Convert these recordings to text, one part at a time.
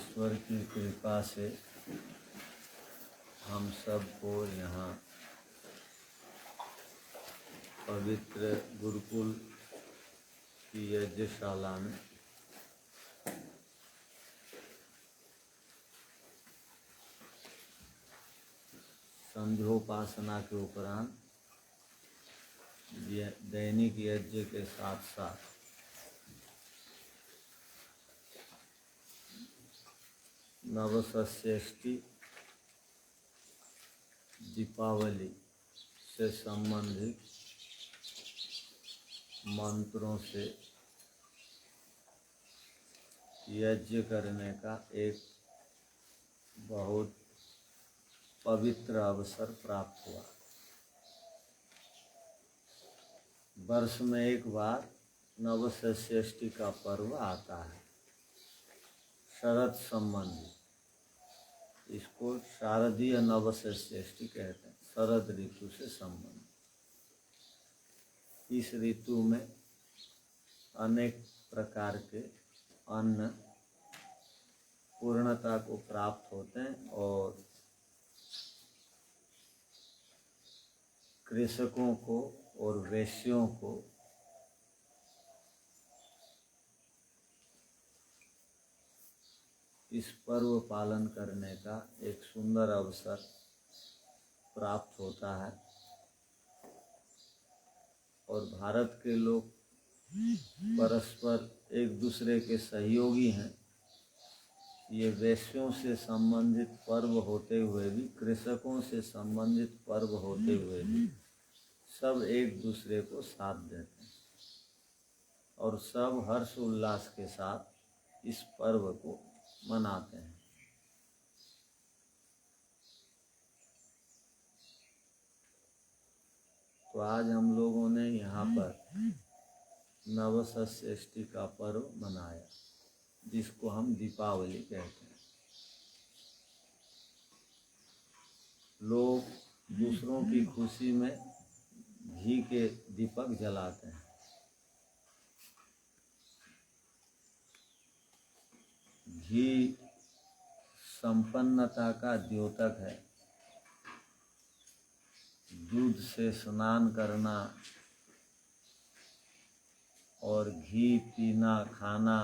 ईश्वर की कृपा से हम सबको यहाँ पवित्र गुरुकुल की यज्ञशाला में संध्योपासना के उपरांत दैनिक यज्ञ के साथ साथ नवसष्ठी दीपावली से संबंधित मंत्रों से यज्ञ करने का एक बहुत पवित्र अवसर प्राप्त हुआ। वर्ष में एक बार नवसष्ठी का पर्व आता है, शरद संबंधी। इसको शारदीय नवसष्ठी कहते हैं, शरद ऋतु से संबंधित। इस ऋतु में अनेक प्रकार के अन्न पूर्णता को प्राप्त होते हैं और कृषकों को और वैश्यों को इस पर्व पालन करने का एक सुंदर अवसर प्राप्त होता है। और भारत के लोग परस्पर एक दूसरे के सहयोगी हैं। ये वैश्यों से संबंधित पर्व होते हुए भी, कृषकों से संबंधित पर्व होते हुए भी सब एक दूसरे को साथ देते हैं और सब हर्ष उल्लास के साथ इस पर्व को मनाते हैं। तो आज हम लोगों ने यहाँ पर नवसष्ठी का पर्व मनाया, जिसको हम दीपावली कहते हैं। लोग दूसरों की खुशी में घी के दीपक जलाते हैं। घी संपन्नता का द्योतक है। दूध से स्नान करना और घी पीना, खाना,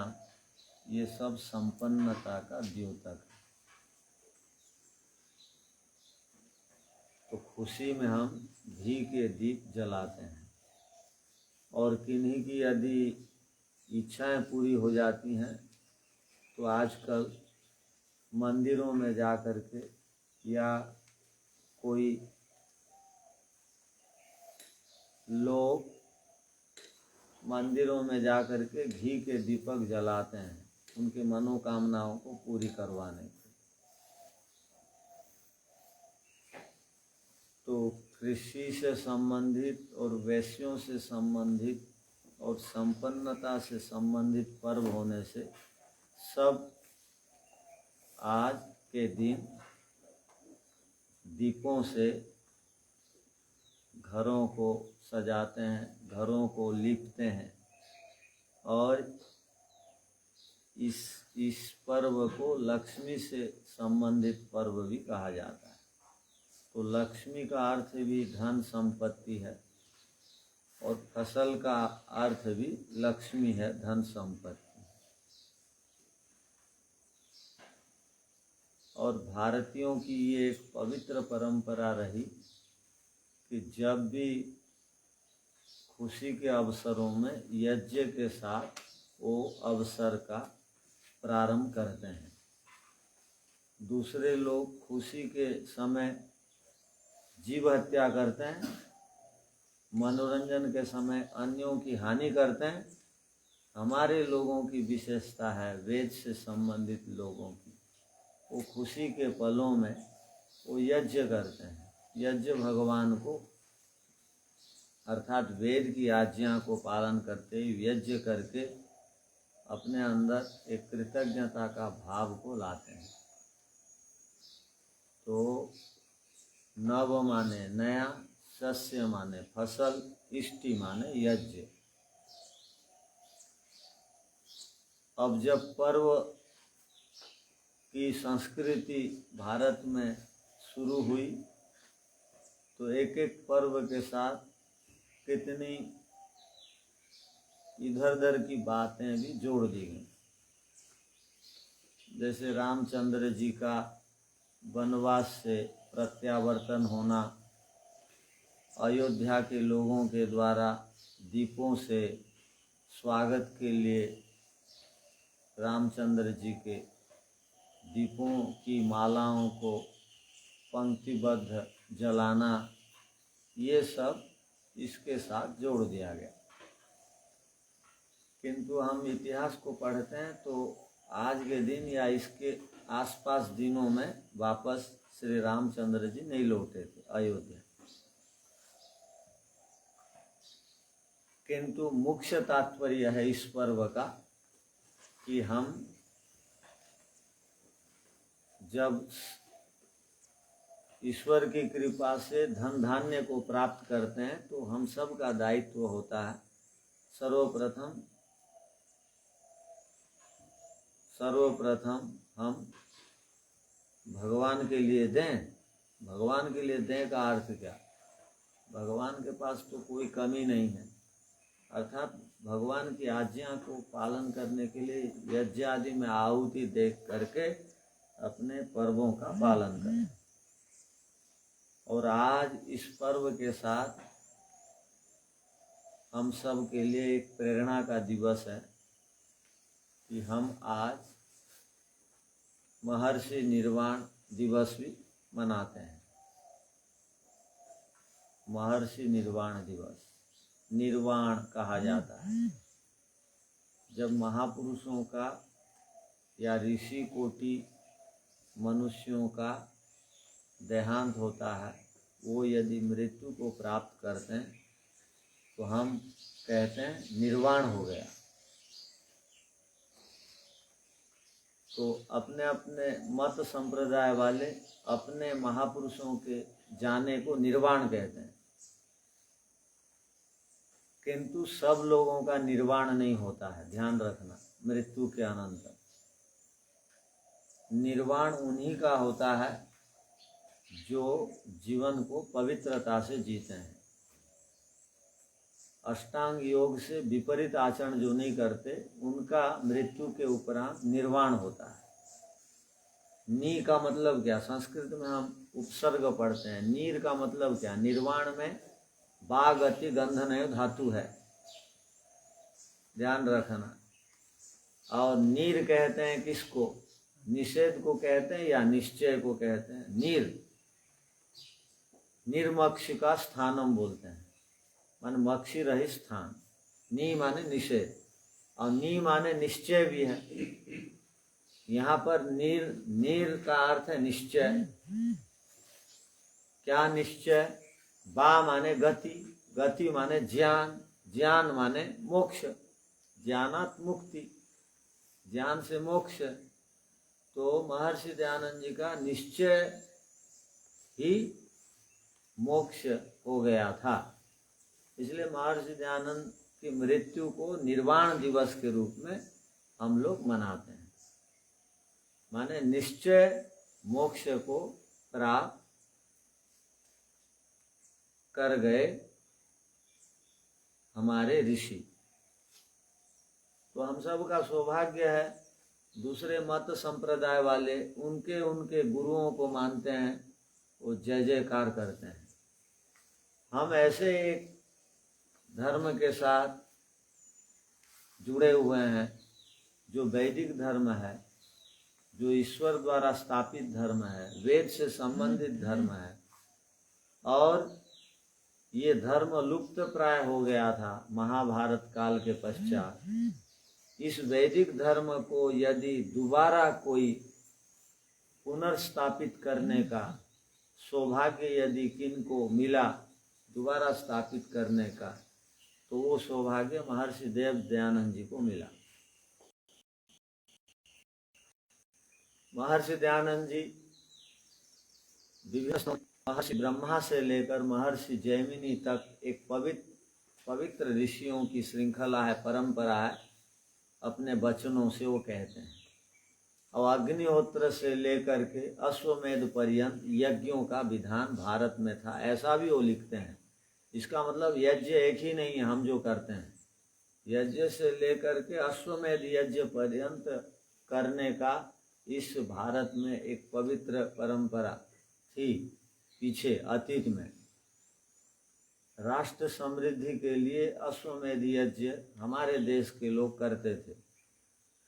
ये सब संपन्नता का द्योतक है। तो खुशी में हम घी के दीप जलाते हैं। और किन्हीं की यदि इच्छाएं पूरी हो जाती हैं तो आजकल मंदिरों में जा कर के या कोई लोग मंदिरों में जा कर के घी के दीपक जलाते हैं उनके मनोकामनाओं को पूरी करवाने के। तो कृषि से संबंधित और वैश्यों से संबंधित और संपन्नता से संबंधित पर्व होने से सब आज के दिन दीपों से घरों को सजाते हैं, घरों को लीपते हैं और इस पर्व को लक्ष्मी से संबंधित पर्व भी कहा जाता है। तो लक्ष्मी का अर्थ भी धन संपत्ति है और फसल का अर्थ भी लक्ष्मी है, धन संपत्ति। और भारतीयों की ये एक पवित्र परंपरा रही कि जब भी खुशी के अवसरों में यज्ञ के साथ वो अवसर का प्रारंभ करते हैं। दूसरे लोग खुशी के समय जीव हत्या करते हैं, मनोरंजन के समय अन्यों की हानि करते हैं। हमारे लोगों की विशेषता है, वेद से संबंधित लोगों की, वो खुशी के पलों में वो यज्ञ करते हैं। यज्ञ भगवान को अर्थात वेद की आज्ञा को पालन करते हुए यज्ञ करके अपने अंदर एक कृतज्ञता का भाव को लाते हैं। तो नव माने नया, शस्य माने फसल, इष्टि माने यज्ञ। अब जब पर्व की संस्कृति भारत में शुरू हुई तो एक एक पर्व के साथ कितनी इधर उधर की बातें भी जोड़ दी गई। जैसे रामचंद्र जी का वनवास से प्रत्यावर्तन होना, अयोध्या के लोगों के द्वारा दीपों से स्वागत के लिए रामचंद्र जी के दीपों की मालाओं को पंक्तिबद्ध जलाना, ये सब इसके साथ जोड़ दिया गया। किंतु हम इतिहास को पढ़ते हैं तो आज के दिन या इसके आसपास दिनों में वापस श्री रामचंद्र जी नहीं लौटे थे अयोध्या। किंतु मुख्य तात्पर्य है इस पर्व का कि हम जब ईश्वर की कृपा से धन धान्य को प्राप्त करते हैं तो हम सब का दायित्व होता है सर्वप्रथम हम भगवान के लिए दें। भगवान के लिए दें का अर्थ क्या? भगवान के पास तो कोई कमी नहीं है, अर्थात भगवान की आज्ञा को पालन करने के लिए यज्ञ आदि में आहुति दे करके अपने पर्वों का पालन करें। और आज इस पर्व के साथ हम सब के लिए एक प्रेरणा का दिवस है कि हम आज महर्षि निर्वाण दिवस भी मनाते हैं। महर्षि निर्वाण दिवस निर्वाण कहा जाता है जब महापुरुषों का या ऋषि कोटि मनुष्यों का देहांत होता है, वो यदि मृत्यु को प्राप्त करते हैं तो हम कहते हैं निर्वाण हो गया। तो अपने अपने मत संप्रदाय वाले अपने महापुरुषों के जाने को निर्वाण कहते हैं, किंतु सब लोगों का निर्वाण नहीं होता है, ध्यान रखना। मृत्यु के अनंतर निर्वाण उन्हीं का होता है जो जीवन को पवित्रता से जीते हैं, अष्टांग योग से विपरीत आचरण जो नहीं करते, उनका मृत्यु के उपरांत निर्वाण होता है। नी का मतलब क्या? संस्कृत में हम उपसर्ग पढ़ते हैं। नीर का मतलब क्या? निर्वाण में बा गति गंधनय धातु है, ध्यान रखना। और नीर कहते हैं किसको? निषेध को कहते हैं या निश्चय को कहते हैं? नीर, निर्मक्षी का स्थानम बोलते हैं, माने मक्षी रहित स्थान। नी माने निषेध और नी माने निश्चय भी है। यहाँ पर नीर का अर्थ है निश्चय। क्या निश्चय? बा माने गति, गति माने ज्ञान, ज्ञान माने मोक्ष, ज्ञानात मुक्ति, ज्ञान से मोक्ष। तो महर्षि दयानंद जी का निश्चय ही मोक्ष हो गया था, इसलिए महर्षि दयानंद की मृत्यु को निर्वाण दिवस के रूप में हम लोग मनाते हैं। माने निश्चय मोक्ष को प्राप्त कर गए हमारे ऋषि। तो हम सब का सौभाग्य है, दूसरे मत संप्रदाय वाले उनके गुरुओं को मानते हैं, वो जय जयकार करते हैं। हम ऐसे एक धर्म के साथ जुड़े हुए हैं जो वैदिक धर्म है, जो ईश्वर द्वारा स्थापित धर्म है, वेद से संबंधित धर्म है। और ये धर्म लुप्त प्राय हो गया था महाभारत काल के पश्चात। इस वैदिक धर्म को यदि दोबारा कोई पुनर्स्थापित करने का सौभाग्य यदि किनको मिला, दोबारा स्थापित करने का, तो वो सौभाग्य महर्षि देव दयानंद जी को मिला। महर्षि दयानंद जी विभिन्न महर्षि ब्रह्मा से लेकर महर्षि जैमिनी तक एक पवित्र ऋषियों की श्रृंखला है, परंपरा है। अपने वचनों से वो कहते हैं और अग्निहोत्र से लेकर के अश्वमेध पर्यंत यज्ञों का विधान भारत में था, ऐसा भी वो लिखते हैं। इसका मतलब यज्ञ एक ही नहीं है हम जो करते हैं, यज्ञ से लेकर के अश्वमेध यज्ञ पर्यंत करने का इस भारत में एक पवित्र परंपरा थी पीछे अतीत में। राष्ट्र समृद्धि के लिए अश्वमेध यज्ञ हमारे देश के लोग करते थे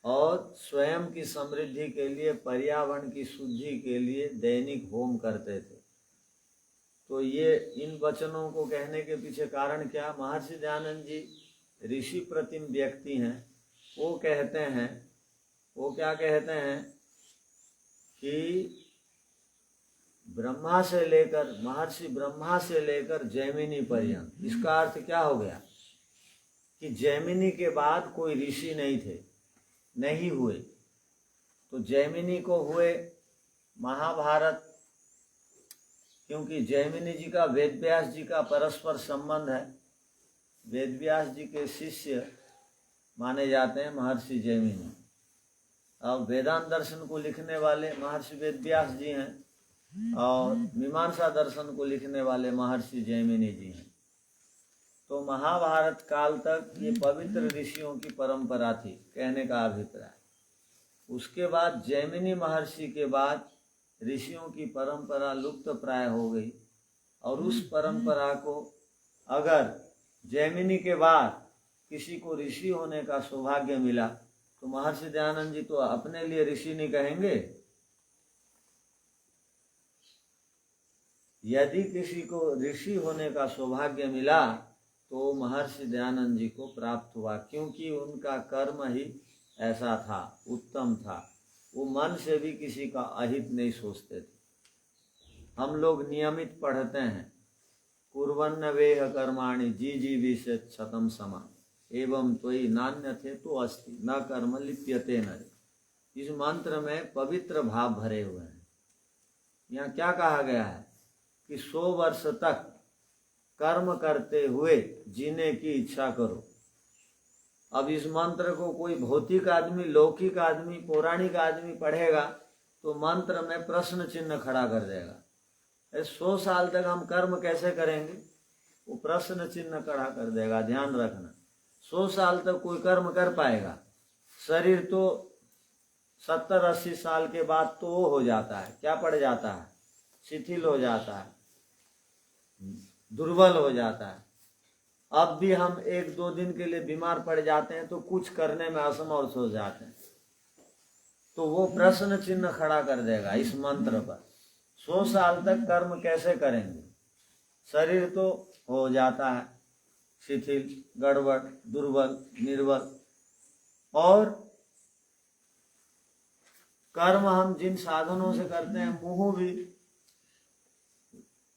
और स्वयं की समृद्धि के लिए, पर्यावरण की शुद्धि के लिए दैनिक होम करते थे। तो ये इन वचनों को कहने के पीछे कारण क्या? महर्षि दयानंद जी ऋषि प्रतिम व्यक्ति हैं। वो कहते हैं, वो क्या कहते हैं कि ब्रह्मा से लेकर, महर्षि ब्रह्मा से लेकर जैमिनी पर्यंत, इसका अर्थ क्या हो गया कि जैमिनी के बाद कोई ऋषि नहीं थे, नहीं हुए। तो जैमिनी को हुए महाभारत, क्योंकि जैमिनी जी का वेद व्यास जी का परस्पर संबंध है। वेद व्यास जी के शिष्य माने जाते हैं महर्षि जैमिनी, और वेदांत दर्शन को लिखने वाले महर्षि वेद व्यास जी हैं और मीमांसा दर्शन को लिखने वाले महर्षि जैमिनी जी हैं। तो महाभारत काल तक ये पवित्र ऋषियों की परंपरा थी, कहने का अभिप्राय। उसके बाद जैमिनी महर्षि के बाद ऋषियों की परंपरा लुप्त प्राय हो गई, और उस परंपरा को अगर जैमिनी के बाद किसी को ऋषि होने का सौभाग्य मिला तो महर्षि दयानंद जी तो अपने लिए ऋषि नहीं कहेंगे। यदि किसी को ऋषि होने का सौभाग्य मिला तो महर्षि दयानंद जी को प्राप्त हुआ, क्योंकि उनका कर्म ही ऐसा था, उत्तम था। वो मन से भी किसी का अहित नहीं सोचते थे। हम लोग नियमित पढ़ते हैं, कुर्वन्न वेह कर्माणि जी जीविषेत् शतम समा एवं त्वयि नान्य थे तो अस्ति न कर्म लिप्यते नरे। इस मंत्र में पवित्र भाव भरे हुए हैं। यहाँ क्या कहा गया है कि 100 वर्ष तक कर्म करते हुए जीने की इच्छा करो। अब इस मंत्र को कोई भौतिक आदमी, लौकिक आदमी, पौराणिक आदमी पढ़ेगा तो मंत्र में प्रश्न चिन्ह खड़ा कर देगा। 100 साल तक हम कर्म कैसे करेंगे? वो प्रश्न चिन्ह खड़ा कर देगा। ध्यान रखना, 100 साल तक कोई कर्म कर पाएगा? शरीर तो 70-80 साल के बाद तो वो हो जाता है, क्या पड़ जाता है? शिथिल हो जाता है, दुर्बल हो जाता है। अब भी हम 1-2 दिन के लिए बीमार पड़ जाते हैं तो कुछ करने में असमर्थ हो जाते हैं। तो वो प्रश्न चिन्ह खड़ा कर देगा इस मंत्र पर। 100 साल तक कर्म कैसे करेंगे? शरीर तो हो जाता है शिथिल, गड़बड़, दुर्बल, निर्बल, और कर्म हम जिन साधनों से करते हैं, मुंह भी,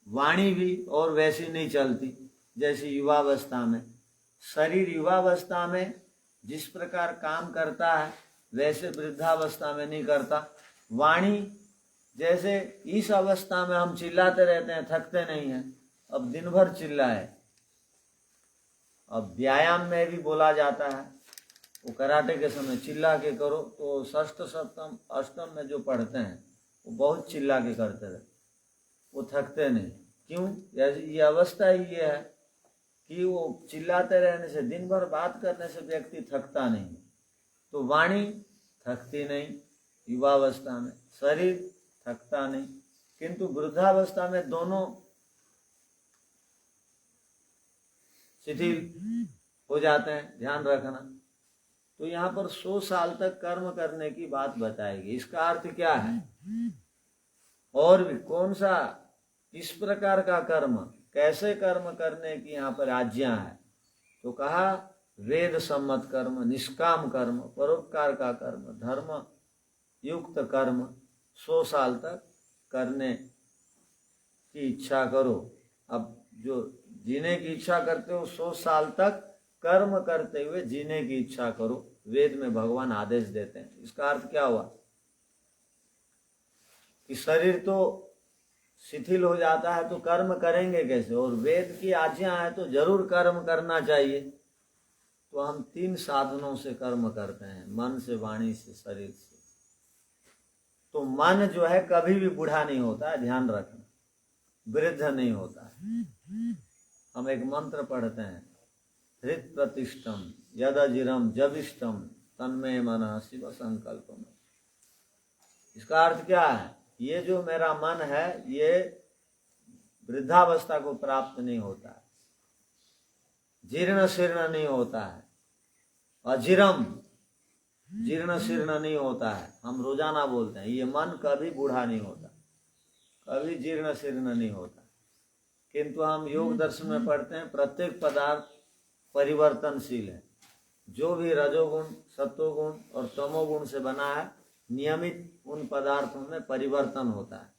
वाणी भी और वैसी नहीं चलती जैसी युवावस्था में। शरीर युवावस्था में जिस प्रकार काम करता है वैसे वृद्धावस्था में नहीं करता। वाणी जैसे इस अवस्था में हम चिल्लाते रहते हैं, थकते नहीं हैं, अब दिन भर चिल्लाए। अब व्यायाम में भी बोला जाता है, वो कराटे के समय चिल्ला के करो, तो षष्ठ सप्तम अष्टम में जो पढ़ते हैं वो बहुत चिल्ला के करते रहते, वो थकते नहीं। क्यों? ये अवस्था ही ये है कि वो चिल्लाते रहने से, दिन भर बात करने से व्यक्ति थकता नहीं। तो वाणी थकती नहीं युवावस्था में, शरीर थकता नहीं, किंतु वृद्धावस्था में दोनों शिथिल हो जाते हैं। ध्यान रखना। तो यहाँ पर 100 साल तक कर्म करने की बात बताएगी। इसका अर्थ क्या है? और भी कौन सा, इस प्रकार का कर्म, कैसे कर्म करने की यहाँ पर आज्ञा है? तो कहा वेद सम्मत कर्म, निष्काम कर्म, परोपकार का कर्म, धर्म युक्त कर्म 100 साल तक करने की इच्छा करो। अब जो जीने की इच्छा करते हो 100 साल तक कर्म करते हुए जीने की इच्छा करो, वेद में भगवान आदेश देते हैं। इसका अर्थ क्या हुआ कि शरीर तो शिथिल हो जाता है तो कर्म करेंगे कैसे? और वेद की आज्ञा है तो जरूर कर्म करना चाहिए। तो हम 3 साधनों से कर्म करते हैं, मन से, वाणी से, शरीर से। तो मन जो है कभी भी बूढ़ा नहीं होता है, ध्यान रखना, वृद्ध नहीं होता है। हम एक मंत्र पढ़ते हैं, हृत प्रतिष्ठम यदजिरम जविष्टम तन्मय मनः शिव संकल्पम। इसका अर्थ क्या है? ये जो मेरा मन है ये वृद्धावस्था को प्राप्त नहीं होता है, जीर्ण शीर्ण नहीं होता है, अजीरम जीर्ण शीर्ण नहीं होता है। हम रोजाना बोलते हैं ये मन कभी बूढ़ा नहीं होता, कभी जीर्ण शीर्ण नहीं होता। किंतु हम योग दर्शन में पढ़ते हैं प्रत्येक पदार्थ परिवर्तनशील है। जो भी रजोगुण, सत्वगुण और तमोगुण से बना है, नियमित उन पदार्थों में परिवर्तन होता है।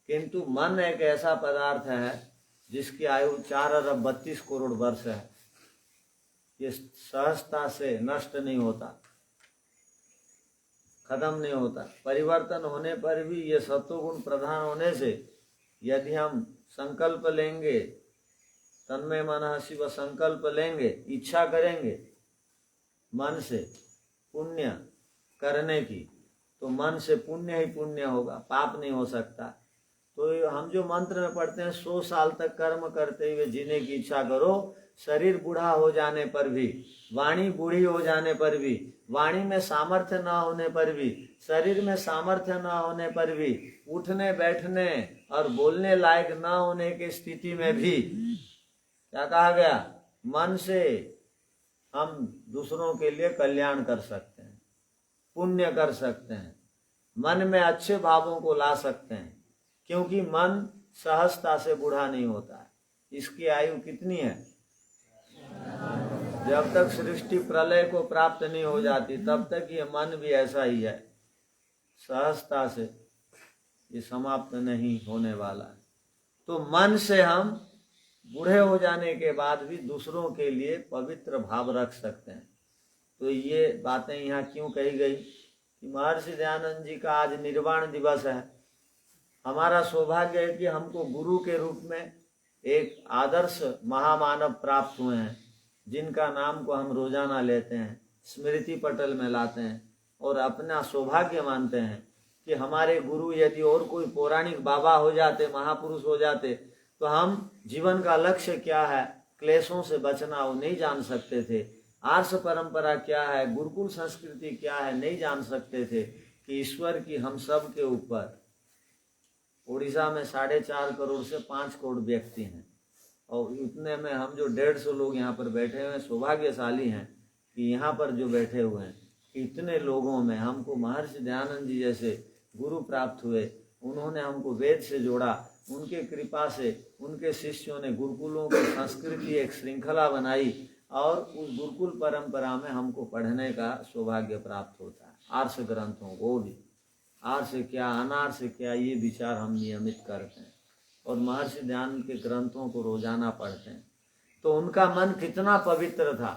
किंतु मन एक ऐसा पदार्थ है जिसकी आयु 4 अरब 32 करोड़ वर्ष है। ये सहजता से नष्ट नहीं होता, खत्म नहीं होता। परिवर्तन होने पर भी ये सत्वगुण प्रधान होने से यदि हम संकल्प लेंगे, तन्मय मनः शिव संकल्प लेंगे, इच्छा करेंगे मन से पुण्य करने की, तो मन से पुण्य ही पुण्य होगा, पाप नहीं हो सकता। तो हम जो मंत्र में पढ़ते हैं 100 साल तक कर्म करते हुए जीने की इच्छा करो, शरीर बूढ़ा हो जाने पर भी, वाणी बूढ़ी हो जाने पर भी, वाणी में सामर्थ्य न होने पर भी, शरीर में सामर्थ्य न होने पर भी, उठने बैठने और बोलने लायक न होने की स्थिति में भी क्या कहा गया? मन से हम दूसरों के लिए कल्याण कर सकते हैं, पुण्य कर सकते हैं, मन में अच्छे भावों को ला सकते हैं, क्योंकि मन सहजता से बूढ़ा नहीं होता है। इसकी आयु कितनी है? जब तक सृष्टि प्रलय को प्राप्त नहीं हो जाती तब तक ये मन भी ऐसा ही है, सहजता से ये समाप्त नहीं होने वाला है। तो मन से हम बूढ़े हो जाने के बाद भी दूसरों के लिए पवित्र भाव रख सकते हैं। तो ये बातें यहाँ क्यों कही गई कि महर्षि दयानंद जी का आज निर्वाण दिवस है। हमारा सौभाग्य है कि हमको गुरु के रूप में एक आदर्श महामानव प्राप्त हुए हैं, जिनका नाम को हम रोजाना लेते हैं, स्मृति पटल में लाते हैं और अपना सौभाग्य मानते हैं कि हमारे गुरु यदि और कोई पौराणिक बाबा हो जाते, महापुरुष हो जाते, तो हम जीवन का लक्ष्य क्या है, क्लेशों से बचना, वो नहीं जान सकते थे। आर्ष परंपरा क्या है, गुरुकुल संस्कृति क्या है, नहीं जान सकते थे कि ईश्वर की हम सब के ऊपर, उड़ीसा में 4.5 करोड़ से 5 करोड़ व्यक्ति हैं और इतने में हम जो 150 लोग यहाँ पर बैठे हुए हैं सौभाग्यशाली हैं कि यहाँ पर जो बैठे हुए हैं इतने लोगों में हमको महर्षि दयानंद जी जैसे गुरु प्राप्त हुए। उन्होंने हमको वेद से जोड़ा, उनके कृपा से उनके शिष्यों ने गुरुकुलों की संस्कृति एक श्रृंखला बनाई और उस गुरुकुल परंपरा में हमको पढ़ने का सौभाग्य प्राप्त होता है। आर्ष ग्रंथों को भी, आर्ष क्या अनार्ष क्या, ये विचार हम नियमित करते हैं और महर्षि दयानंद के ग्रंथों को रोजाना पढ़ते हैं। तो उनका मन कितना पवित्र था,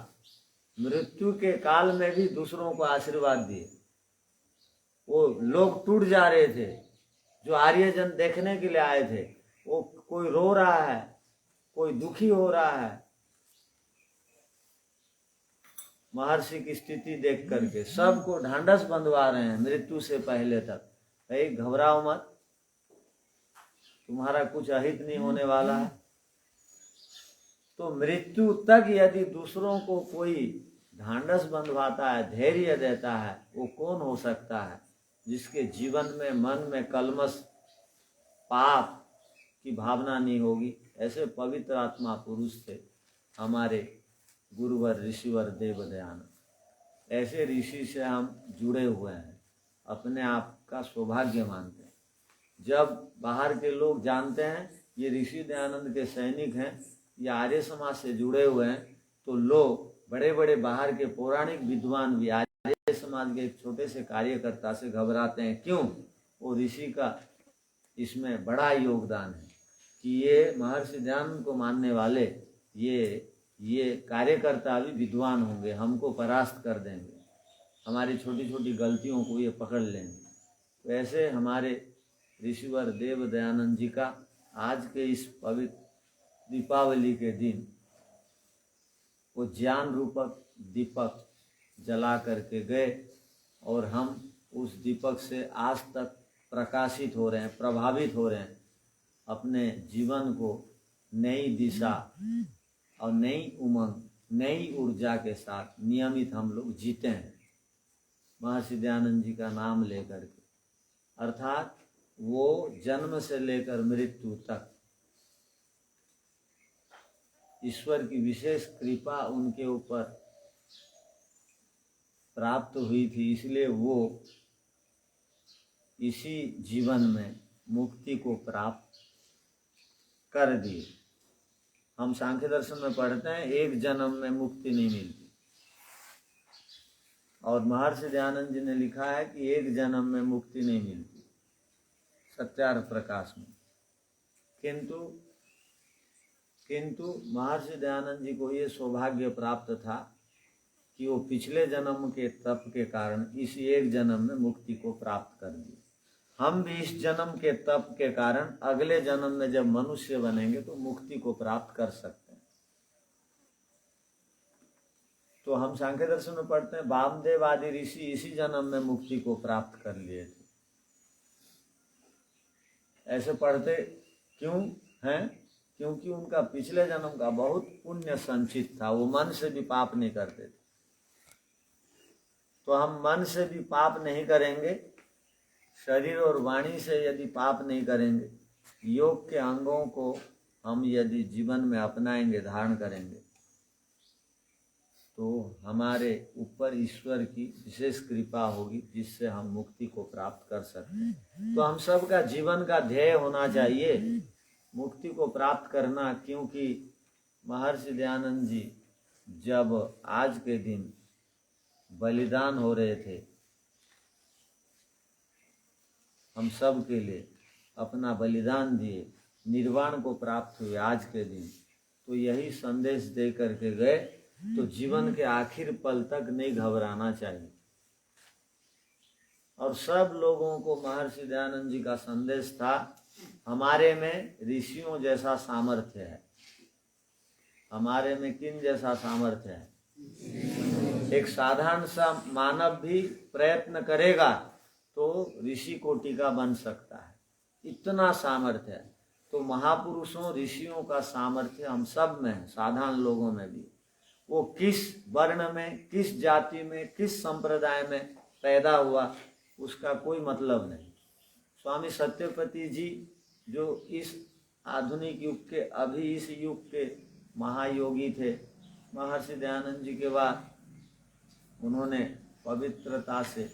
मृत्यु के काल में भी दूसरों को आशीर्वाद दिए। वो लोग टूट जा रहे थे, जो आर्यजन देखने के लिए आए थे, वो कोई रो रहा है, कोई दुखी हो रहा है, महर्षि की स्थिति देख करके सबको ढांढस बंधवा रहे हैं मृत्यु से पहले तक। भाई घबराओ मत, तुम्हारा कुछ अहित नहीं होने वाला है। तो मृत्यु तक यदि दूसरों को कोई ढांढस बंधवाता है, धैर्य देता है, वो कौन हो सकता है जिसके जीवन में मन में कलमश पाप की भावना नहीं होगी। ऐसे पवित्र आत्मा पुरुष थे हमारे गुरुवर ऋषिवर देव दयानंद। ऐसे ऋषि से हम जुड़े हुए हैं, अपने आप का सौभाग्य मानते हैं। जब बाहर के लोग जानते हैं ये ऋषि दयानंद के सैनिक हैं या आर्य समाज से जुड़े हुए हैं, तो लोग बड़े बड़े बाहर के पौराणिक विद्वान भी आर्य समाज के एक छोटे से कार्यकर्ता से घबराते हैं। क्यों? वो ऋषि का इसमें बड़ा योगदान है कि ये महर्षि दयानंद को मानने वाले ये कार्यकर्ता भी विद्वान होंगे, हमको परास्त कर देंगे, हमारी छोटी छोटी गलतियों को ये पकड़ लेंगे। तो ऐसे हमारे ऋषिवर देव दयानंद जी का आज के इस पवित्र दीपावली के दिन वो ज्ञान रूपक दीपक जला करके गए और हम उस दीपक से आज तक प्रकाशित हो रहे हैं, प्रभावित हो रहे हैं, अपने जीवन को नई दिशा और नई उमंग, नई ऊर्जा के साथ नियमित हम लोग जीते हैं महर्षि दयानंद जी का नाम लेकर के। अर्थात वो जन्म से लेकर मृत्यु तक ईश्वर की विशेष कृपा उनके ऊपर प्राप्त हुई थी, इसलिए वो इसी जीवन में मुक्ति को प्राप्त कर दिए। हम सांख्य दर्शन में पढ़ते हैं एक जन्म में मुक्ति नहीं मिलती, और महर्षि दयानंद जी ने लिखा है कि एक जन्म में मुक्ति नहीं मिलती सत्यार्थ प्रकाश में। किंतु महर्षि दयानंद जी को ये सौभाग्य प्राप्त था कि वो पिछले जन्म के तप के कारण इस एक जन्म में मुक्ति को प्राप्त कर दिए। हम भी इस जन्म के तप के कारण अगले जन्म में जब मनुष्य बनेंगे तो मुक्ति को प्राप्त कर सकते हैं। तो हम सांख्य दर्शन में पढ़ते हैं वामदेव आदि ऋषि इसी जन्म में मुक्ति को प्राप्त कर लिए थे। ऐसे पढ़ते क्यों हैं? क्योंकि उनका पिछले जन्म का बहुत पुण्य संचित था, वो मन से भी पाप नहीं करते थे। तो हम मन से भी पाप नहीं करेंगे, शरीर और वाणी से यदि पाप नहीं करेंगे, योग के अंगों को हम यदि जीवन में अपनाएंगे, धारण करेंगे, तो हमारे ऊपर ईश्वर की विशेष कृपा होगी जिससे हम मुक्ति को प्राप्त कर सकते हैं। तो हम सब का जीवन का ध्येय होना चाहिए मुक्ति को प्राप्त करना, क्योंकि महर्षि दयानंद जी जब आज के दिन बलिदान हो रहे थे हम सब के लिए, अपना बलिदान दिए, निर्वाण को प्राप्त हुए आज के दिन, तो यही संदेश दे करके गए। तो जीवन के आखिर पल तक नहीं घबराना चाहिए। और सब लोगों को महर्षि दयानंद जी का संदेश था, हमारे में ऋषियों जैसा सामर्थ्य है। हमारे में किन जैसा सामर्थ्य है? एक साधारण सा मानव भी प्रयत्न करेगा तो ऋषि कोटि का बन सकता है, इतना सामर्थ्य है। तो महापुरुषों ऋषियों का सामर्थ्य हम सब में है, साधारण लोगों में भी। वो किस वर्ण में, किस जाति में, किस संप्रदाय में पैदा हुआ उसका कोई मतलब नहीं। स्वामी सत्यपति जी जो इस आधुनिक युग के, अभी इस युग के महायोगी थे, महर्षि दयानंद जी के बाद उन्होंने पवित्रता से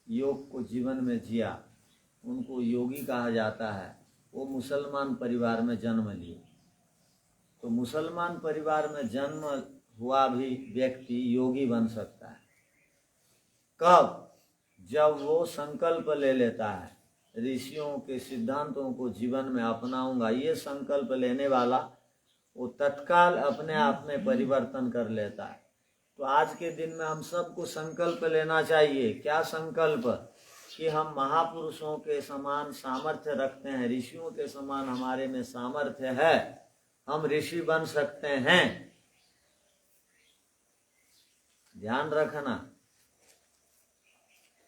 योग को जीवन में जिया, उनको योगी कहा जाता है। वो मुसलमान परिवार में जन्म लिए। तो मुसलमान परिवार में जन्म हुआ भी व्यक्ति योगी बन सकता है कब? जब वो संकल्प ले लेता है, ऋषियों के सिद्धांतों को जीवन में अपनाऊंगा, ये संकल्प लेने वाला वो तत्काल अपने आप में परिवर्तन कर लेता है। तो आज के दिन में हम सबको संकल्प लेना चाहिए। क्या संकल्प? कि हम महापुरुषों के समान सामर्थ्य रखते हैं, ऋषियों के समान हमारे में सामर्थ्य है, हम ऋषि बन सकते हैं। ध्यान रखना।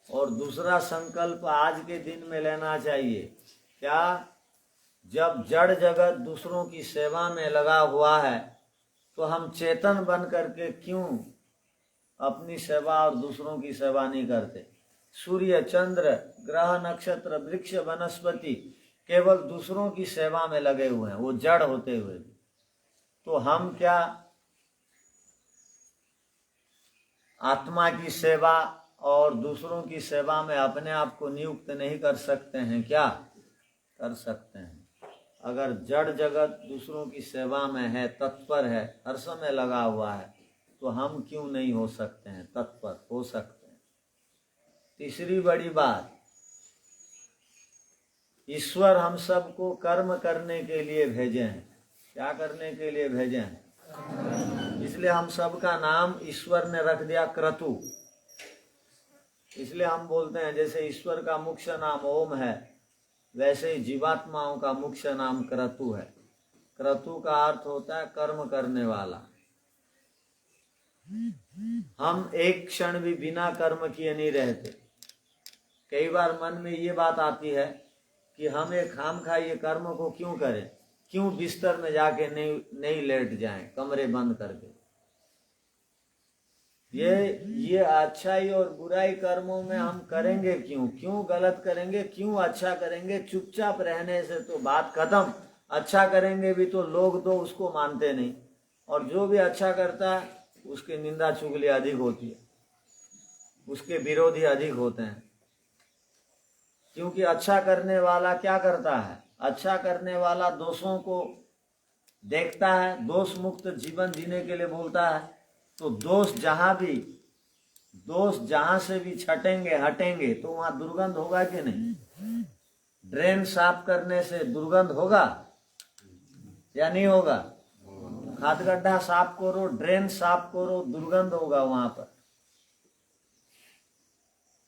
और दूसरा संकल्प आज के दिन में लेना चाहिए। क्या? जब जड़ जगत दूसरों की सेवा में लगा हुआ है तो हम चेतन बन करके क्यों अपनी सेवा और दूसरों की सेवा नहीं करते? सूर्य, चंद्र, ग्रह, नक्षत्र, वृक्ष, वनस्पति केवल दूसरों की सेवा में लगे हुए हैं, वो जड़ होते हुए भी। तो हम क्या आत्मा की सेवा और दूसरों की सेवा में अपने आप को नियुक्त नहीं कर सकते हैं? क्या कर सकते हैं। अगर जड़ जगत दूसरों की सेवा में है, तत्पर है, हर समय लगा हुआ है, तो हम क्यों नहीं हो सकते हैं? तत्पर हो सकते हैं। तीसरी बड़ी बात, ईश्वर हम सबको कर्म करने के लिए भेजे हैं। क्या करने के लिए भेजे हैं? इसलिए हम सबका नाम ईश्वर ने रख दिया क्रतु। इसलिए हम बोलते हैं जैसे ईश्वर का मुख्य नाम ओम है, वैसे ही जीवात्माओं का मुख्य नाम क्रतु है। क्रतु का अर्थ होता है कर्म करने वाला। हम एक क्षण भी बिना कर्म किए नहीं रहते। कई बार मन में ये बात आती है कि हम एक खामखा ये कर्म को क्यों करें, क्यों बिस्तर में जाके नहीं लेट जाएं कमरे बंद करके। ये अच्छाई और बुराई कर्मों में हम करेंगे क्यों गलत करेंगे, क्यों अच्छा करेंगे। चुपचाप रहने से तो बात खत्म। अच्छा करेंगे भी तो लोग तो उसको मानते नहीं, और जो भी अच्छा करता है उसकी निंदा चुगली अधिक होती है, उसके विरोधी अधिक होते हैं। क्योंकि अच्छा करने वाला क्या करता है, अच्छा करने वाला दोषों को देखता है, दोष मुक्त जीवन जीने के लिए बोलता है। तो दोष जहां से भी छटेंगे हटेंगे तो वहां दुर्गंध होगा कि नहीं। ड्रेन साफ करने से दुर्गंध होगा या नहीं होगा। खाद गड्ढा साफ करो, ड्रेन साफ करो, दुर्गंध होगा वहां पर।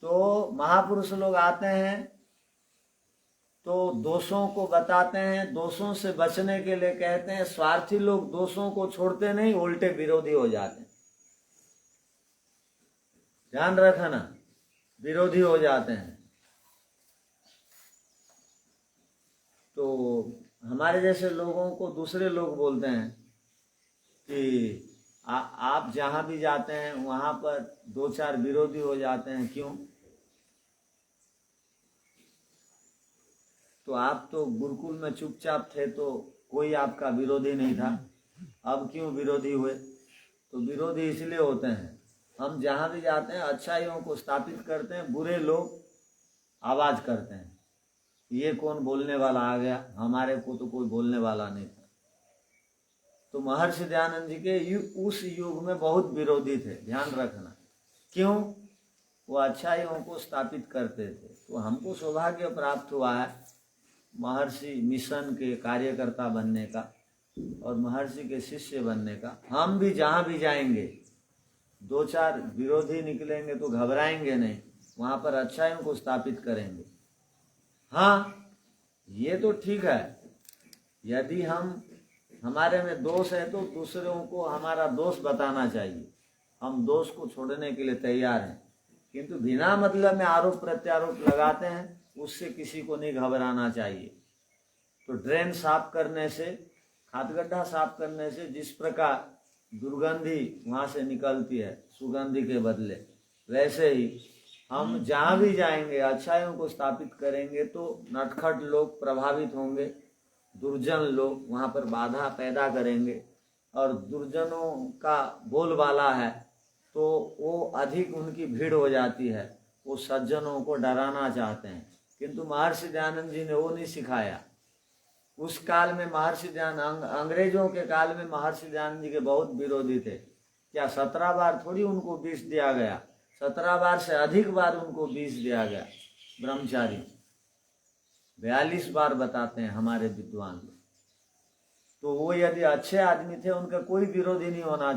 तो महापुरुष लोग आते हैं तो दोषों को बताते हैं, दोषों से बचने के लिए कहते हैं। स्वार्थी लोग दोषों को छोड़ते नहीं, उल्टे विरोधी हो जाते हैं। ध्यान रखना, विरोधी हो जाते हैं। तो हमारे जैसे लोगों को दूसरे लोग बोलते हैं कि आप जहां भी जाते हैं वहां पर दो चार विरोधी हो जाते हैं, क्यों। तो आप तो गुरुकुल में चुपचाप थे तो कोई आपका विरोधी नहीं था, अब क्यों विरोधी हुए। तो विरोधी इसलिए होते हैं, हम जहां भी जाते हैं अच्छाइयों को स्थापित करते हैं, बुरे लोग आवाज करते हैं ये कौन बोलने वाला आ गया, हमारे को तो कोई बोलने वाला नहीं था। तो महर्षि दयानंद जी के उस युग में बहुत विरोधी थे, ध्यान रखना। क्यों, वो अच्छाइयों को स्थापित करते थे। तो हमको सौभाग्य प्राप्त हुआ है महर्षि मिशन के कार्यकर्ता बनने का और महर्षि के शिष्य बनने का। हम भी जहां भी जाएंगे दो चार विरोधी निकलेंगे तो घबराएंगे नहीं, वहां पर अच्छाइयों को स्थापित करेंगे। हाँ, ये तो ठीक है, यदि हमारे में दोष है तो दूसरों को हमारा दोष बताना चाहिए, हम दोष को छोड़ने के लिए तैयार हैं। किंतु बिना मतलब में आरोप प्रत्यारोप लगाते हैं, उससे किसी को नहीं घबराना चाहिए। तो ड्रेन साफ करने से, खाद गड्ढा साफ करने से जिस प्रकार दुर्गंधी वहां से निकलती है सुगंधी के बदले, वैसे ही हम जहां भी जाएंगे अच्छाइयों को स्थापित करेंगे तो नटखट लोग प्रभावित होंगे, दुर्जन लोग वहां पर बाधा पैदा करेंगे। और दुर्जनों का बोलबाला है तो वो अधिक उनकी भीड़ हो जाती है, वो सज्जनों को डराना चाहते हैं। किंतु महर्षि दयानंद जी ने वो नहीं सिखाया। उस काल में महर्षि दयानंद, अंग्रेजों के काल में महर्षि दयानंद जी के बहुत विरोधी थे। क्या 17 बार थोड़ी उनको विष दिया गया, 17 बार से अधिक बार उनको विष दिया गया। ब्रह्मचारी 42 बार बताते हैं हमारे विद्वान। तो वो यदि अच्छे आदमी थे उनका कोई विरोधी नहीं होना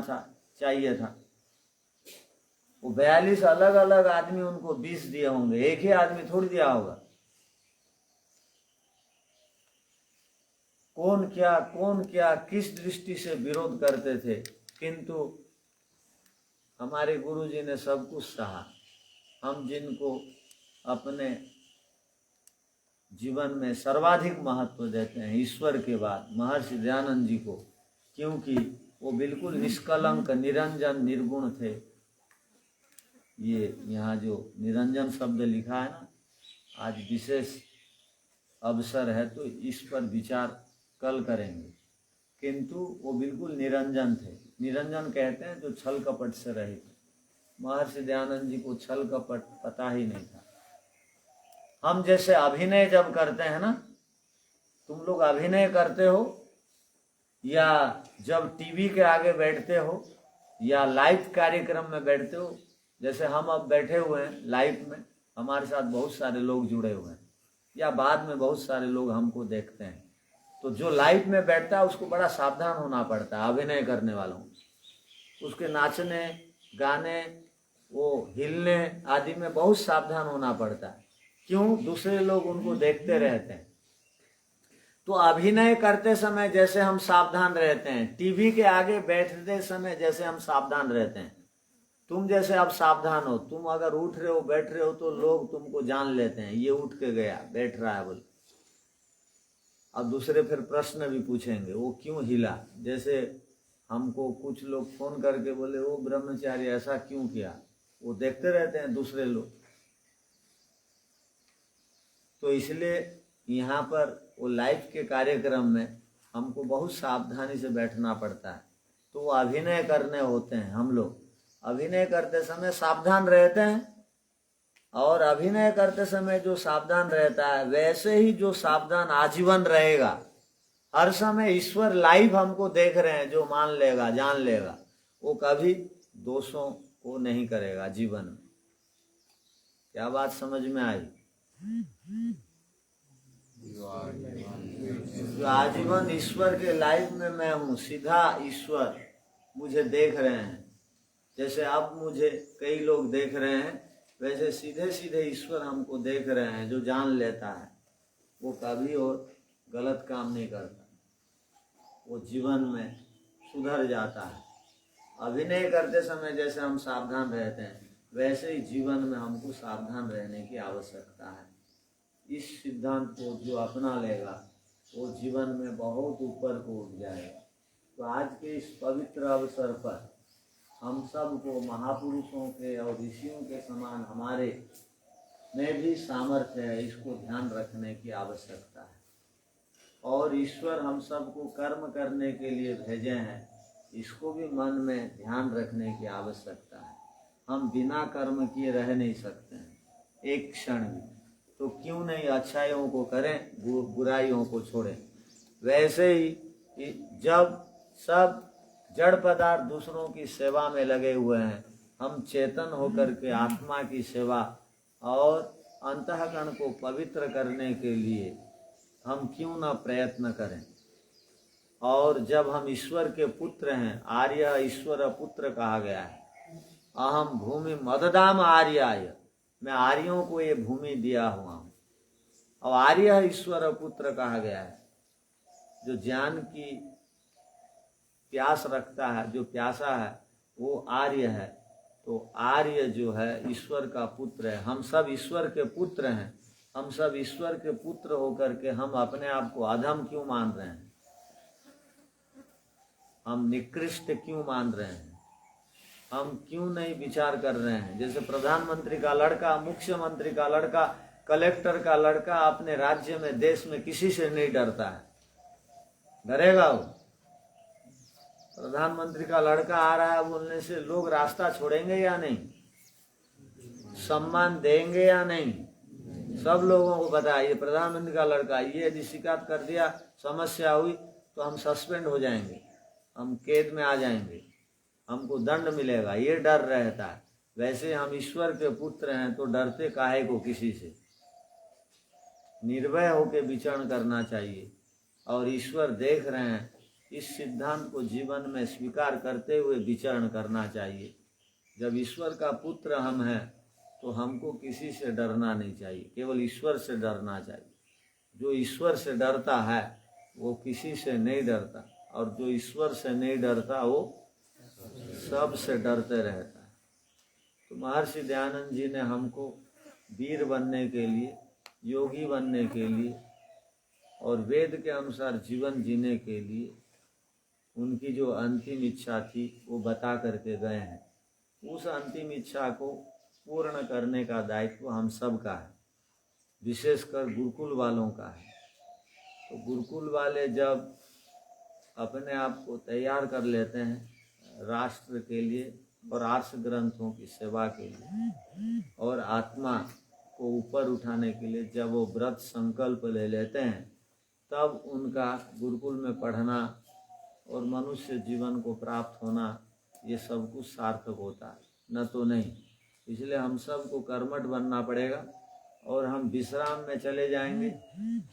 चाहिए था। वो 42 अलग अलग आदमी उनको विष दिए होंगे, एक ही आदमी थोड़ी दिया होगा। कौन क्या किस दृष्टि से विरोध करते थे, किंतु हमारे गुरु जी ने सब कुछ सहा। हम जिनको अपने जीवन में सर्वाधिक महत्व देते हैं ईश्वर के बाद महर्षि दयानंद जी को, क्योंकि वो बिल्कुल निष्कलंक निरंजन निर्गुण थे। ये यहाँ जो निरंजन शब्द लिखा है ना, आज विशेष अवसर है तो इस पर विचार कल करेंगे। किंतु वो बिल्कुल निरंजन थे। निरंजन कहते हैं जो छल कपट से रहित। महर्षि दयानंद जी को छल कपट पता ही नहीं था। हम जैसे अभिनय जब करते हैं ना, तुम लोग अभिनय करते हो या जब टीवी के आगे बैठते हो या लाइव कार्यक्रम में बैठते हो, जैसे हम अब बैठे हुए हैं लाइव में, हमारे साथ बहुत सारे लोग जुड़े हुए हैं या बाद में बहुत सारे लोग हमको देखते हैं। तो जो लाइव में बैठता है उसको बड़ा सावधान होना पड़ता है। अभिनय करने वालों उसके नाचने गाने वो हिलने आदि में बहुत सावधान होना पड़ता है। क्यों, दूसरे लोग उनको देखते रहते हैं। तो अभिनय करते समय जैसे हम सावधान रहते हैं, टीवी के आगे बैठते समय जैसे हम सावधान रहते हैं, तुम जैसे अब सावधान हो, तुम अगर उठ रहे हो बैठ रहे हो तो लोग तुमको जान लेते हैं, ये उठ के गया बैठ रहा है बोल। अब दूसरे फिर प्रश्न भी पूछेंगे वो क्यों हिला। जैसे हमको कुछ लोग फोन करके बोले वो ब्रह्मचारी ऐसा क्यों किया, वो देखते रहते हैं दूसरे लोग। तो इसलिए यहाँ पर वो लाइफ के कार्यक्रम में हमको बहुत सावधानी से बैठना पड़ता है। तो वो अभिनय करने होते हैं, हम लोग अभिनय करते समय सावधान रहते हैं, और अभिनय करते समय जो सावधान रहता है वैसे ही जो सावधान आजीवन रहेगा। हर समय ईश्वर लाइव हमको देख रहे हैं, जो मान लेगा जान लेगा वो कभी दोषों को नहीं करेगा जीवन में। क्या बात समझ में आई? जो आजीवन ईश्वर के लाइफ में मैं हूँ, सीधा ईश्वर मुझे देख रहे हैं। जैसे अब मुझे कई लोग देख रहे हैं, वैसे सीधे सीधे ईश्वर हमको देख रहे हैं। जो जान लेता है वो कभी और गलत काम नहीं करता, वो जीवन में सुधर जाता है। अभिनय करते समय जैसे हम सावधान रहते हैं वैसे ही जीवन में हमको सावधान रहने की आवश्यकता है। इस सिद्धांत को जो अपना लेगा वो जीवन में बहुत ऊपर को उठ जाएगा। तो आज के इस पवित्र अवसर पर हम सब को महापुरुषों के और ऋषियों के समान हमारे में भी सामर्थ्य है, इसको ध्यान रखने की आवश्यकता है। और ईश्वर हम सबको कर्म करने के लिए भेजे हैं, इसको भी मन में ध्यान रखने की आवश्यकता है। हम बिना कर्म किए रह नहीं सकते हैं एक क्षण भी। तो क्यों नहीं अच्छाइयों को करें, बुराइयों को छोड़ें। वैसे ही जब सब जड़ पदार्थ दूसरों की सेवा में लगे हुए हैं, हम चेतन होकर के आत्मा की सेवा और अंतःकरण को पवित्र करने के लिए हम क्यों न प्रयत्न करें। और जब हम ईश्वर के पुत्र हैं, आर्य ईश्वर पुत्र कहा गया है, अहम भूमि मददाम आर्याय, मैं आर्यों को ये भूमि दिया हुआ हूँ। और आर्य ईश्वर पुत्र कहा गया है। जो ज्ञान की प्यास रखता है, जो प्यासा है, वो आर्य है। तो आर्य जो है ईश्वर का पुत्र है। हम सब ईश्वर के पुत्र हैं। हम सब ईश्वर के पुत्र होकर के हम अपने आप को अधम क्यों मान रहे हैं, हम निकृष्ट क्यों मान रहे हैं, हम क्यों नहीं विचार कर रहे हैं। जैसे प्रधानमंत्री का लड़का, मुख्यमंत्री का लड़का, कलेक्टर का लड़का अपने राज्य में देश में किसी से नहीं डरता है। डरेगा वो? प्रधानमंत्री का लड़का आ रहा है बोलने से लोग रास्ता छोड़ेंगे या नहीं, सम्मान देंगे या नहीं? सब लोगों को पता है ये प्रधानमंत्री का लड़का, ये यदि शिकायत कर दिया, समस्या हुई तो हम सस्पेंड हो जाएंगे, हम कैद में आ जाएंगे, हमको दंड मिलेगा, ये डर रहता है। वैसे हम ईश्वर के पुत्र हैं तो डरते काहे को किसी से। निर्भय होकर विचरण करना चाहिए। और ईश्वर देख रहे हैं, इस सिद्धांत को जीवन में स्वीकार करते हुए विचरण करना चाहिए। जब ईश्वर का पुत्र हम हैं तो हमको किसी से डरना नहीं चाहिए, केवल ईश्वर से डरना चाहिए। जो ईश्वर से डरता है वो किसी से नहीं डरता, और जो ईश्वर से नहीं डरता वो सब से डरते रहता है। तो महर्षि दयानंद जी ने हमको वीर बनने के लिए, योगी बनने के लिए और वेद के अनुसार जीवन जीने के लिए उनकी जो अंतिम इच्छा थी वो बता करके गए हैं। उस अंतिम इच्छा को पूर्ण करने का दायित्व हम सब का है, विशेषकर गुरुकुल वालों का है। तो गुरुकुल वाले जब अपने आप को तैयार कर लेते हैं राष्ट्र के लिए और आर्ष ग्रंथों की सेवा के लिए और आत्मा को ऊपर उठाने के लिए, जब वो व्रत संकल्प ले लेते हैं, तब उनका गुरुकुल में पढ़ना और मनुष्य जीवन को प्राप्त होना ये सब कुछ सार्थक होता है, न तो नहीं। इसलिए हम सब को कर्मठ बनना पड़ेगा। और हम विश्राम में चले जाएंगे,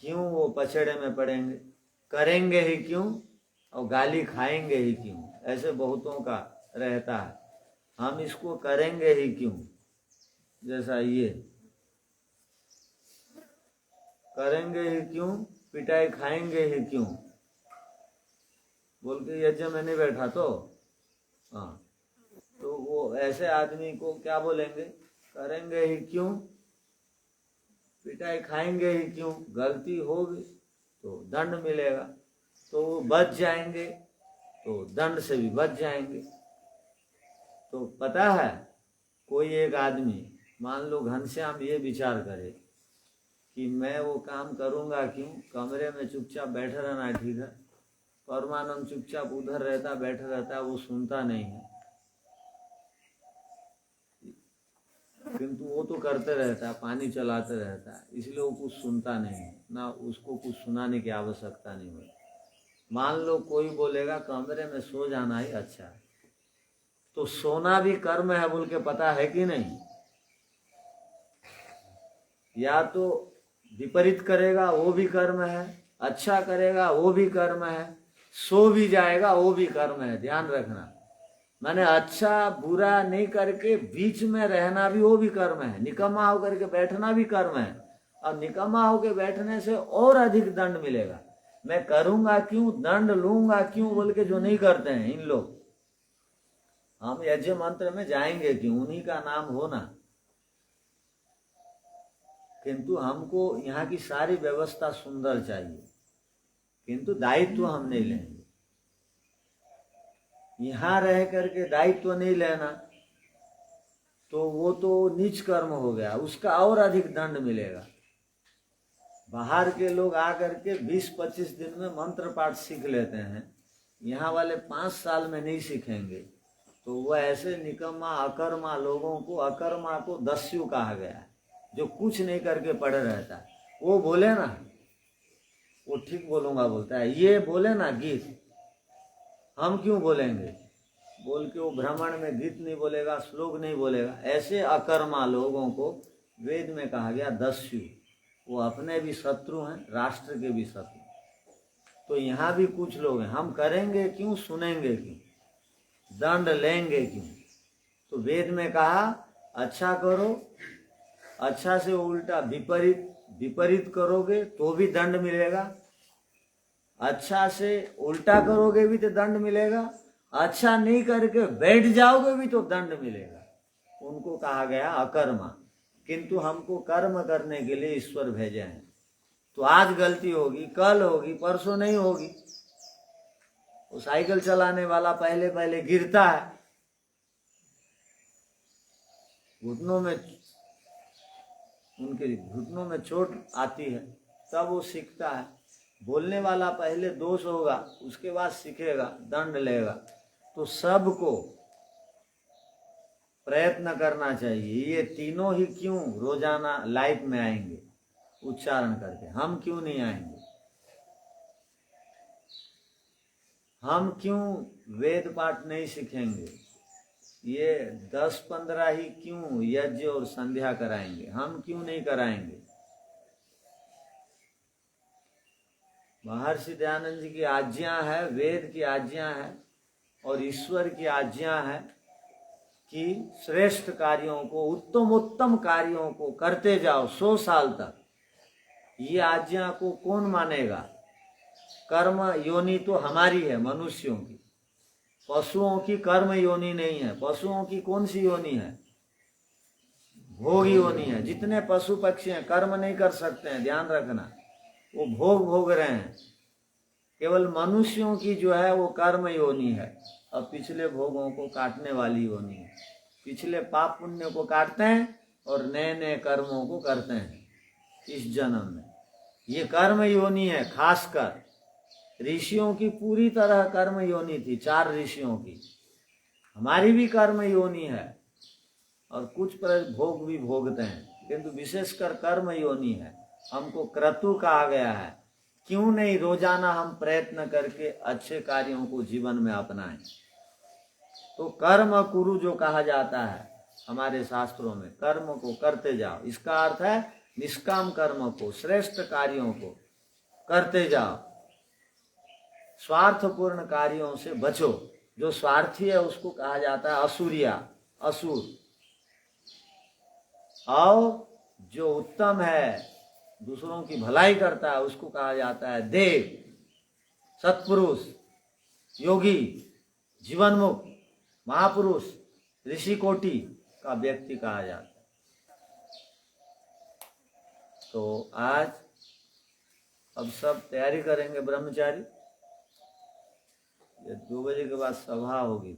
क्यों वो पछड़े में पड़ेंगे, करेंगे ही क्यों और गाली खाएंगे ही क्यों, ऐसे बहुतों का रहता है। हम इसको करेंगे ही क्यों, जैसा ये करेंगे ही क्यों, पिटाई खाएंगे ही क्यों बोल के यज्ञ में नहीं बैठा तो। हाँ, तो वो ऐसे आदमी को क्या बोलेंगे, करेंगे ही क्यों, पिटाई खाएंगे ही क्यों, गलती होगी तो दंड मिलेगा, तो वो बच जाएंगे, तो दंड से भी बच जाएंगे। तो पता है, कोई एक आदमी मान लो घनश्याम ये विचार करे कि मैं वो काम करूंगा क्यों, कमरे में चुपचाप बैठे रहना ठीक है। परमानंद चुपचाप उधर रहता, बैठा रहता, वो सुनता नहीं है, किंतु वो तो करते रहता है, पानी चलाते रहता है, इसलिए वो कुछ सुनता नहीं है, ना उसको कुछ सुनाने की आवश्यकता नहीं होती। मान लो कोई बोलेगा कमरे में सो जाना ही अच्छा है, तो सोना भी कर्म है बोल के पता है कि नहीं? या तो विपरीत करेगा वो भी कर्म है, अच्छा करेगा वो भी कर्म है, सो भी जाएगा वो भी कर्म है, ध्यान रखना। माने अच्छा बुरा नहीं करके बीच में रहना भी वो भी कर्म है, निकम्मा होकर के बैठना भी कर्म है, और निकम्मा होकर बैठने से और अधिक दंड मिलेगा। मैं करूंगा क्यों, दंड लूंगा क्यों बोल के जो नहीं करते हैं इन लोग, हम यज्ञ मंत्र में जाएंगे क्यों, उन्हीं का नाम होना, किंतु हमको यहाँ की सारी व्यवस्था सुंदर चाहिए, किंतु दायित्व हम नहीं लेंगे। यहाँ रह करके दायित्व नहीं लेना तो वो तो नीच कर्म हो गया, उसका और अधिक दंड मिलेगा। बाहर के लोग आकर के 20-25 दिन में मंत्र पाठ सीख लेते हैं, यहाँ वाले 5 साल में नहीं सीखेंगे, तो वह ऐसे निकम्मा अकर्मा लोगों को, अकर्मा को दस्यु कहा गया है, जो कुछ नहीं करके पड़े रहता है। वो बोले ना, वो ठीक बोलूंगा बोलता है, ये बोले ना गीत, हम क्यों बोलेंगे बोल के वो भ्रमण में गीत नहीं बोलेगा, श्लोक नहीं बोलेगा। ऐसे अकर्मा लोगों को वेद में कहा गया दस्यु, वो अपने भी शत्रु हैं, राष्ट्र के भी शत्रु। तो यहाँ भी कुछ लोग हैं, हम करेंगे क्यों, सुनेंगे क्यों, दंड लेंगे क्यों? तो वेद में कहा अच्छा करो, अच्छा से उल्टा विपरीत करोगे तो भी दंड मिलेगा, अच्छा से उल्टा करोगे भी तो दंड मिलेगा, अच्छा नहीं करके बैठ जाओगे भी तो दंड मिलेगा। उनको कहा गया अकर्मा। किंतु हमको कर्म करने के लिए ईश्वर भेजे हैं, तो आज गलती होगी, कल होगी, परसों नहीं होगी। वो साइकिल चलाने वाला पहले पहले गिरता है, घुटनों में, उनके घुटनों में चोट आती है, तब वो सीखता है। बोलने वाला पहले दोष होगा, उसके बाद सीखेगा, दंड लेगा। तो सबको प्रयत्न करना चाहिए। ये तीनों ही क्यों रोजाना लाइफ में आएंगे उच्चारण करके, हम क्यों नहीं आएंगे? हम क्यों वेद पाठ नहीं सीखेंगे? ये 10-15 ही क्यों यज्ञ और संध्या कराएंगे, हम क्यों नहीं कराएंगे? महर्षि दयानंद जी की आज्ञा है, वेद की आज्ञा है और ईश्वर की आज्ञा है कि श्रेष्ठ कार्यों को, उत्तम कार्यों को करते जाओ 100 साल तक। ये आज्ञा को कौन मानेगा? कर्म योनि तो हमारी है, मनुष्यों की। पशुओं की कर्म योनि नहीं है। पशुओं की कौन सी योनि है? भोग योनि है। जितने पशु पक्षी हैं कर्म नहीं कर सकते हैं, ध्यान रखना, वो भोग रहे हैं। केवल मनुष्यों की जो है वो कर्म योनि है और पिछले भोगों को काटने वाली योनि है। पिछले पाप पुण्य को काटते हैं और नए नए कर्मों को करते हैं इस जन्म में। ये कर्म योनि है। खासकर ऋषियों की पूरी तरह कर्म योनि थी, 4 ऋषियों की। हमारी भी कर्म योनि है और कुछ पर भोग भी भोगते हैं, किंतु विशेषकर कर्म योनि है। हमको क्रतु कहा गया है। क्यों नहीं रोजाना हम प्रयत्न करके अच्छे कार्यों को जीवन में अपनाएं? तो कर्म कुरु जो कहा जाता है हमारे शास्त्रों में, कर्म को करते जाओ। इसका अर्थ है निष्काम कर्म को, श्रेष्ठ कार्यों को करते जाओ। स्वार्थपूर्ण कार्यों से बचो। जो स्वार्थी है उसको कहा जाता है असुरिया, असुर। और जो उत्तम है, दूसरों की भलाई करता है, उसको कहा जाता है देव, सत्पुरुष, योगी, जीवनमुक्त, महापुरुष। ऋषि कोटि का व्यक्ति कहा जाता है। तो आज अब सब तैयारी करेंगे ब्रह्मचारी। ये 2 बजे के बाद सभा होगी,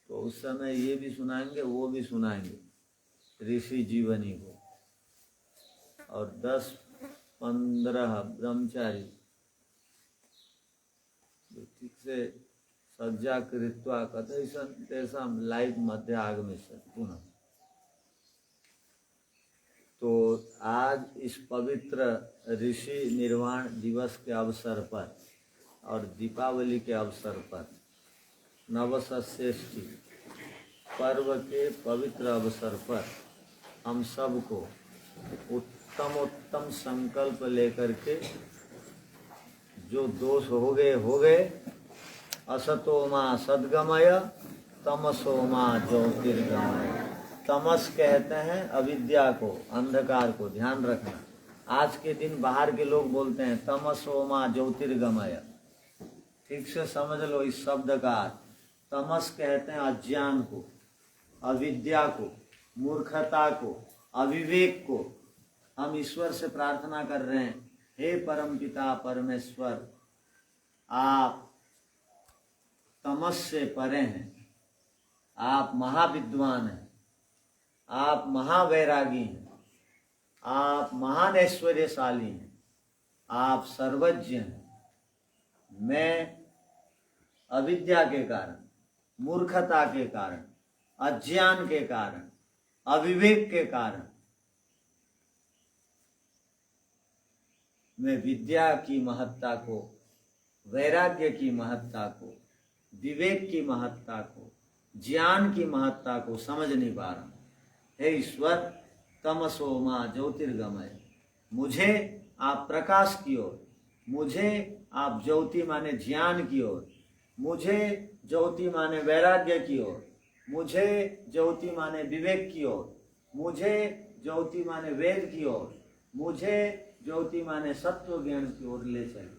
तो उस समय ये भी सुनाएंगे, वो भी सुनाएंगे ऋषि जीवनी को। और 10-15 ब्रह्मचारी ठीक से सज्जा कृत्वा कथयिष्यन् तेषां लाइव मध्य आगमिष्यन् पुनः। तो आज इस पवित्र ऋषि निर्वाण दिवस के अवसर पर और दीपावली के अवसर पर नवषष्ठी पर्व के पवित्र अवसर पर हम सबको उत्तम संकल्प लेकर के जो दोष हो गए, असतो मा सद्गमय तमसो मा ज्योतिर्गमय। तमस कहते हैं अविद्या को, अंधकार को, ध्यान रखना। आज के दिन बाहर के लोग बोलते हैं तमसो मा ज्योतिर्गमय। ठीक से समझ लो इस शब्द का अर्थ। तमस कहते हैं अज्ञान को, अविद्या को, मूर्खता को, अविवेक को। हम ईश्वर से प्रार्थना कर रहे हैं, हे परमपिता परमेश्वर, आप तमस से परे हैं, आप महाविद्वान हैं, आप महावैरागी हैं, आप महान ऐश्वर्यशाली हैं, आप सर्वज्ञ हैं। मैं अविद्या के कारण, मूर्खता के कारण, अज्ञान के कारण, अविवेक के कारण मैं विद्या की महत्ता को, वैराग्य की महत्ता को, विवेक की महत्ता को, ज्ञान की महत्ता को समझ नहीं पा रहा हूं। हे ईश्वर, तमसो मा ज्योतिर्गमय, मुझे आप प्रकाश की ओर, मुझे आप ज्योति माने ज्ञान की ओर, मुझे ज्योति माने वैराग्य की ओर, मुझे ज्योति माने विवेक की ओर, मुझे ज्योति माने वेद की ओर, मुझे ज्योति माने सत्व ज्ञान की ओर ले चले।